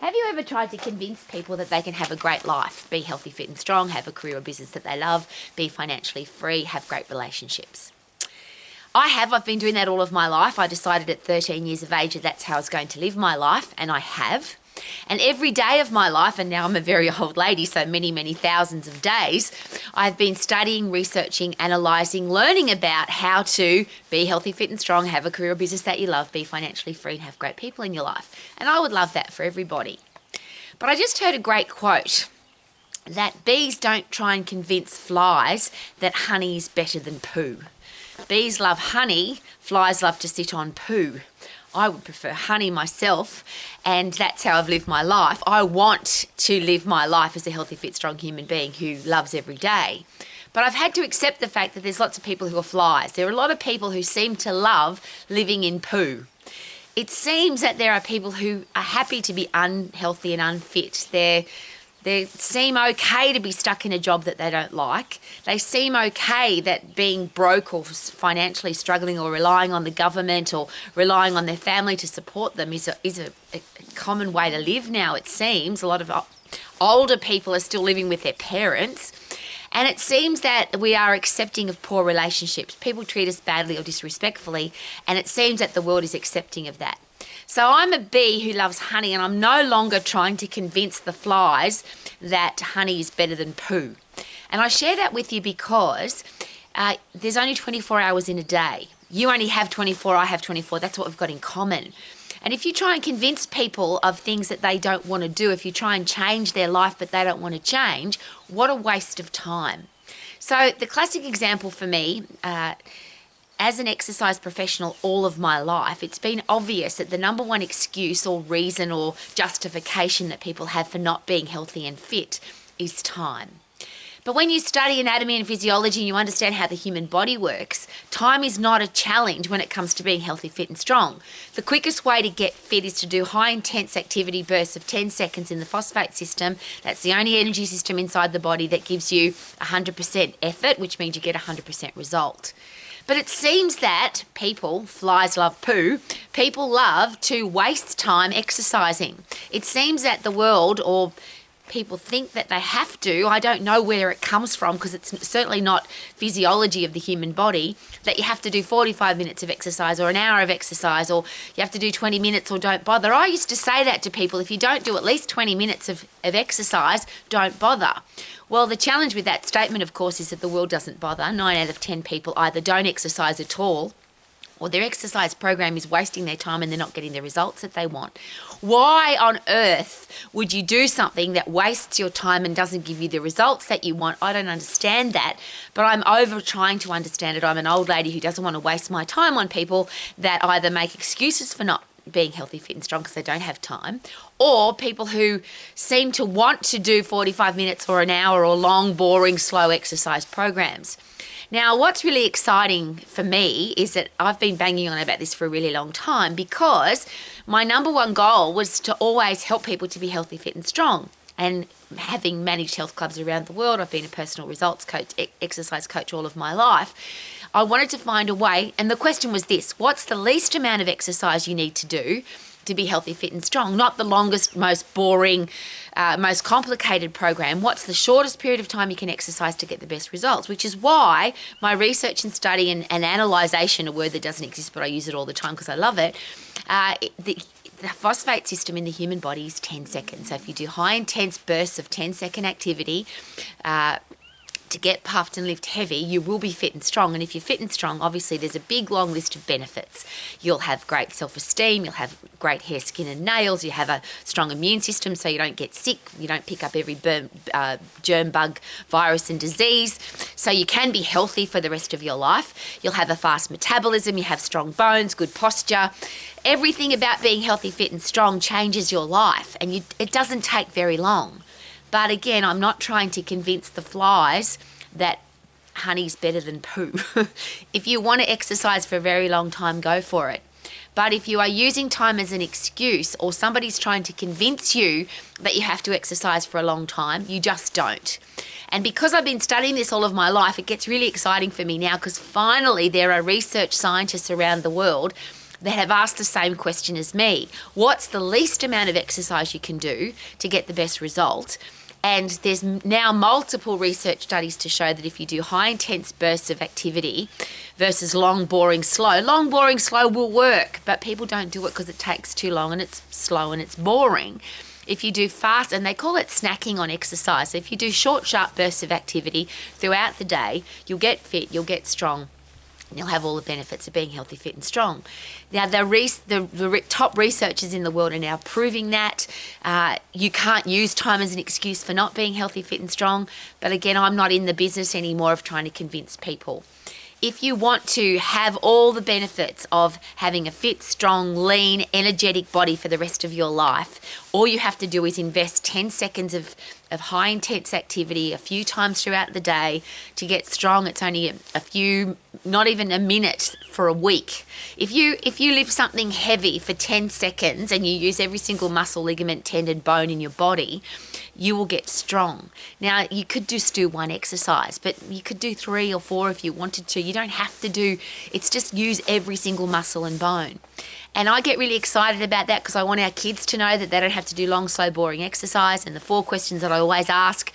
Have you ever tried to convince people that they can have a great life, be healthy, fit and strong, have a career or business that they love, be financially free, have great relationships? I have. I've been doing that all of my life. I decided at 13 years of age that that's how I was going to live my life, and I have. And every day of my life, and now I'm a very old lady, so many, many thousands of days, I've been studying, researching, analysing, learning about how to be healthy, fit and strong, have a career or business that you love, be financially free and have great people in your life. And I would love that for everybody. But I just heard a great quote that bees don't try and convince flies that honey is better than poo. Bees love honey, flies love to sit on poo. I would prefer honey myself, and that's how I've lived my life. I want to live my life as a healthy, fit, strong human being who loves every day. But I've had to accept the fact that there's lots of people who are flies. There are a lot of people who seem to love living in poo. It seems that there are people who are happy to be unhealthy and unfit. They seem okay to be stuck in a job that they don't like. They seem okay that being broke or financially struggling or relying on the government or relying on their family to support them is a common way to live now, it seems. A lot of older people are still living with their parents. And it seems that we are accepting of poor relationships. People treat us badly or disrespectfully, and it seems that the world is accepting of that. So I'm a bee who loves honey, and I'm no longer trying to convince the flies that honey is better than poo. And I share that with you because there's only 24 hours in a day. You only have 24, I have 24. That's what we've got in common. And if you try and convince people of things that they don't want to do, if you try and change their life but they don't want to change, what a waste of time. So the classic example for me, as an exercise professional all of my life, it's been obvious that the number one excuse or reason or justification that people have for not being healthy and fit is time. But when you study anatomy and physiology and you understand how the human body works, time is not a challenge when it comes to being healthy, fit and strong. The quickest way to get fit is to do high intense activity bursts of 10 seconds in the phosphate system. That's the only energy system inside the body that gives you 100% effort, which means you get 100% result. But it seems that people, flies love poo, people love to waste time exercising. It seems that the world, or people think that they have to, I don't know where it comes from because it's certainly not physiology of the human body, that you have to do 45 minutes of exercise or an hour of exercise, or you have to do 20 minutes or don't bother. I used to say that to people: if you don't do at least 20 minutes of exercise, don't bother. Well, the challenge with that statement, of course, is that the world doesn't bother. 9 out of 10 people either don't exercise at all, or their exercise program is wasting their time and they're not getting the results that they want. Why on earth would you do something that wastes your time and doesn't give you the results that you want? I don't understand that, but I'm over trying to understand it. I'm an old lady who doesn't want to waste my time on people that either make excuses for not being healthy, fit and strong because they don't have time, or people who seem to want to do 45 minutes or an hour or long, boring, slow exercise programs. Now, what's really exciting for me is that I've been banging on about this for a really long time, because my number one goal was to always help people to be healthy, fit and strong. And having managed health clubs around the world, I've been a personal results coach, exercise coach all of my life. I wanted to find a way, and the question was this: what's the least amount of exercise you need to do to be healthy, fit and strong? Not the longest, most boring, most complicated program. What's the shortest period of time you can exercise to get the best results? Which is why my research and study and analysation, a word that doesn't exist but I use it all the time because I love it, the phosphate system in the human body is 10 seconds. So if you do high intense bursts of 10-second activity, to get puffed and lift heavy, you will be fit and strong. And if you're fit and strong, obviously there's a big long list of benefits. You'll have great self-esteem, you'll have great hair, skin and nails, you have a strong immune system so you don't get sick, you don't pick up every germ, bug, virus and disease, so you can be healthy for the rest of your life. You'll have a fast metabolism, you have strong bones, good posture. Everything about being healthy, fit and strong changes your life, and it doesn't take very long. But again, I'm not trying to convince the flies that honey's better than poo. If you want to exercise for a very long time, go for it. But if you are using time as an excuse, or somebody's trying to convince you that you have to exercise for a long time, you just don't. And because I've been studying this all of my life, it gets really exciting for me now, because finally there are research scientists around the world that have asked the same question as me. What's the least amount of exercise you can do to get the best result? And there's now multiple research studies to show that if you do high intense bursts of activity versus long, boring, slow will work, but people don't do it because it takes too long and it's slow and it's boring. If you do fast, and they call it snacking on exercise, so if you do short, sharp bursts of activity throughout the day, you'll get fit, you'll get strong, and you'll have all the benefits of being healthy, fit and strong. Now, the top researchers in the world are now proving that. You can't use time as an excuse for not being healthy, fit and strong. But again, I'm not in the business anymore of trying to convince people. If you want to have all the benefits of having a fit, strong, lean, energetic body for the rest of your life, all you have to do is invest 10 seconds of high intense activity a few times throughout the day to get strong. It's only a few, not even a minute for a week. If you lift something heavy for 10 seconds and you use every single muscle, ligament, tendon, bone in your body, you will get strong. Now, you could just do one exercise, but you could do 3 or 4 if you wanted to. You don't have to do, it's just use every single muscle and bone. And I get really excited about that because I want our kids to know that they don't have to do long, slow, boring exercise. And the 4 questions that I always ask: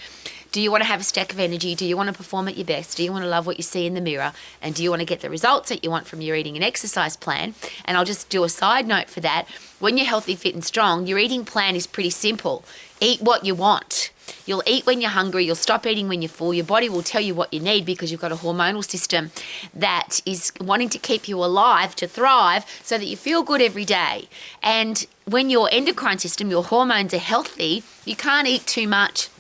do you want to have a stack of energy? Do you want to perform at your best? Do you want to love what you see in the mirror? And do you want to get the results that you want from your eating and exercise plan? And I'll just do a side note for that. When you're healthy, fit and strong, your eating plan is pretty simple. Eat what you want. You'll eat when you're hungry. You'll stop eating when you're full. Your body will tell you what you need because you've got a hormonal system that is wanting to keep you alive to thrive so that you feel good every day. And when your endocrine system, your hormones are healthy, you can't eat too much.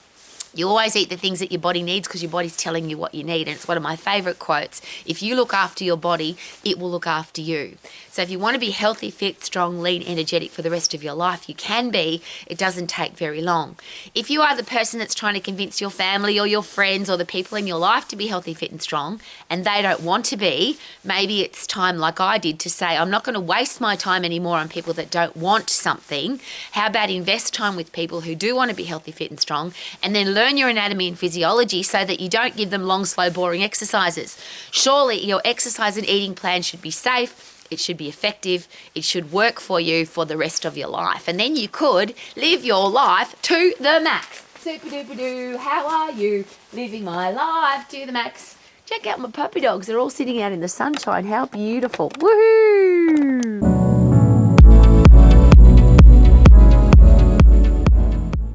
You always eat the things that your body needs because your body's telling you what you need. And it's one of my favourite quotes: if you look after your body, it will look after you. So if you want to be healthy, fit, strong, lean, energetic for the rest of your life, you can be. It doesn't take very long. If you are the person that's trying to convince your family or your friends or the people in your life to be healthy, fit and strong, and they don't want to be, maybe it's time, like I did, to say, I'm not going to waste my time anymore on people that don't want something. How about invest time with people who do want to be healthy, fit and strong, and then learn your anatomy and physiology so that you don't give them long, slow, boring exercises. Surely your exercise and eating plan should be safe. It should be effective. It should work for you for the rest of your life. And then you could live your life to the max. Super duper doo. How are you? Living my life to the max. Check out my puppy dogs. They're all sitting out in the sunshine. How beautiful. Woohoo!